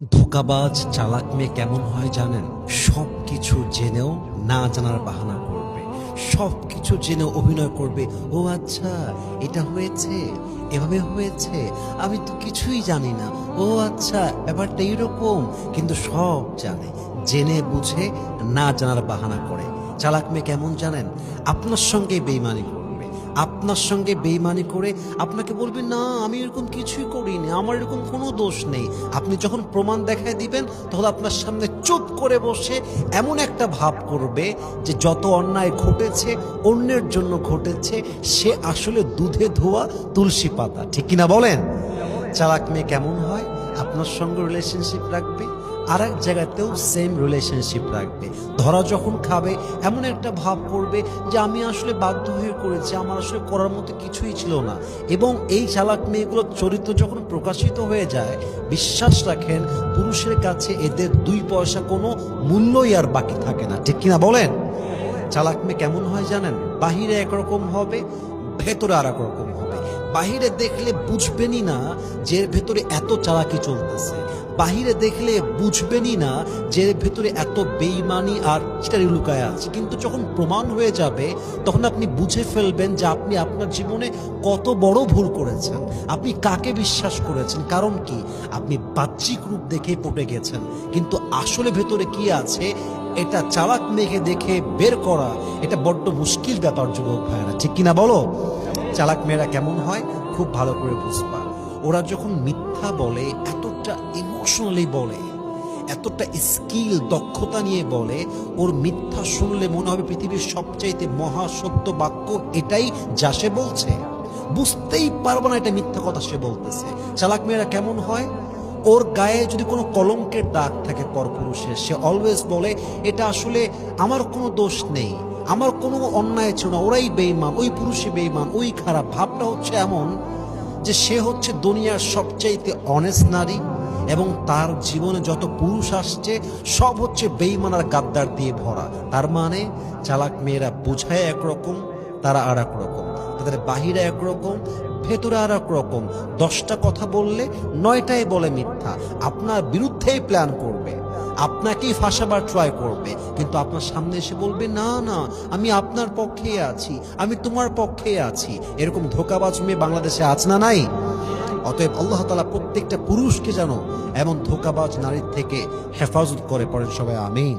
ধোঁকাবাজ চালাক মেয়ে কেমন হয় জানেন? সবকিছু জেনেও না জানার বাহানা করবে, সবকিছু জেনে অভিনয় করবে। ও আচ্ছা, এটা হয়েছে, এভাবে হয়েছে, আমি তো কিছুই জানি না। ও আচ্ছা, ব্যাপারটা এরকম। কিন্তু সব জানে, জেনে বুঝে না জানার বাহানা করে। চালাক মেয়ে কেমন জানেন? আপনার সঙ্গে বেইমানি করবে, আপনার সঙ্গে বেইমানি করে আপনাকে বলবে না আমি এরকম কিছুই করিনি, আমার এরকম কোনো দোষ নেই। আপনি যখন প্রমাণ দেখায় দিবেন তখন আপনার সামনে চুপ করে বসে এমন একটা ভাব করবে যে যত অন্যায় ঘটেছে অন্যের জন্য ঘটেছে, সে আসলে দুধে ধোয়া তুলসী পাতা। ঠিক কিনা বলেন? চালাক মেয়ে কেমন হয়? আপনার সঙ্গে রিলেশনশিপ রাখবে, আর এক জায়গাতেও সেম রিলেশনশিপ রাখবে। ধরা যখন খাবে এমন একটা ভাব করবে যে আমি আসলে বাধ্য হয়ে করেছি, আমার আসলে করার মতো কিছুই ছিল না। এবং এই চালাক মেয়েগুলোর চরিত্র যখন প্রকাশিত হয়ে যায়, বিশ্বাস রাখেন পুরুষের কাছে এদের 2 পয়সা কোনো মূল্যই আর বাকি থাকে না। ঠিক কিনা বলেন? চালাক মেয়ে কেমন হয় জানেন? বাহিরে একরকম হবে, ভেতরে আর এক রকম হবে। বাহিরে দেখলে বুঝবেনই না যে এর ভেতরে এত চালাকি চলতেছে, বাহিরে দেখলে বুঝবেনই না যে এর ভেতরে এত বেইমানি আর চিটারি লুকায় আছে। কিন্তু যখন প্রমাণ হয়ে যাবে তখন আপনি বুঝে ফেলবেন যে আপনি আপনার জীবনে কত বড় ভুল করেছেন, আপনি কাকে বিশ্বাস করেছেন। কারণ কি, আপনি বাহ্যিক রূপ দেখেই পটে গেছেন, কিন্তু আসলে ভেতরে কি আছে এটা চালাক মেয়েকে দেখে বের করা এটা বড্ড মুশকিল ব্যাপার যুবক ভাইয়েরা। ঠিক কিনা বলো? চালাক মেয়েরা কেমন হয় খুব ভালো করে বুঝবা। ওরা যখন মিথ্যা বলে এতটা ইমোশনালি বলে, এতটা স্কিল দক্ষতা নিয়ে বলে, ওর মিথ্যা শুনলে মনে হবে পৃথিবীর সবচাইতে মহাসত্য বাক্য এটাই যা সে বলছে। বুঝতেই পারবো না এটা মিথ্যা কথা সে বলতেছে। চালাক মেয়েরা কেমন হয়? ওর গায়ে যদি কোনো কলঙ্কের দাগ থাকে পরপুরুষের, সে অলওয়েজ বলে এটা আসলে আমার কোনো দোষ নেই, আমার কোনো অন্যায় ছিল না, ওরাই বেইমান, ওই পুরুষই বেইমান, ওই খারাপ। ভাবটা হচ্ছে এমন যে সে হচ্ছে দুনিয়ার সবচাইতে অনেস্ট নারী, এবং তার জীবনে যত পুরুষ আসছে সব হচ্ছে বেইমান আর গাদ্দার দিয়ে ভরা। তার মানে চালাক মেয়েরা বোঝায় একরকম, তারা আর এক রকম। তাদের বাহিরে একরকম, ভেতরে আর এক রকম। 10টা কথা বললে 9টাই বলে মিথ্যা, আপনার বিরুদ্ধেই প্ল্যান করবে, আপনাকেই ফাঁসাবার ট্রাই করবে। কিন্তু আপনার সামনে এসে বলবে না না, আমি আপনার পক্ষে আছি, আমি তোমার পক্ষে আছি। এরকম ধোঁকাবাজ মেয়ে বাংলাদেশে আছে না নাই? অতএব আল্লাহ তাআলা প্রত্যেকটা পুরুষকে যেন এমন ধোঁকাবাজ নারীর থেকে হেফাজত করে। পড়েন সবাই আমিন।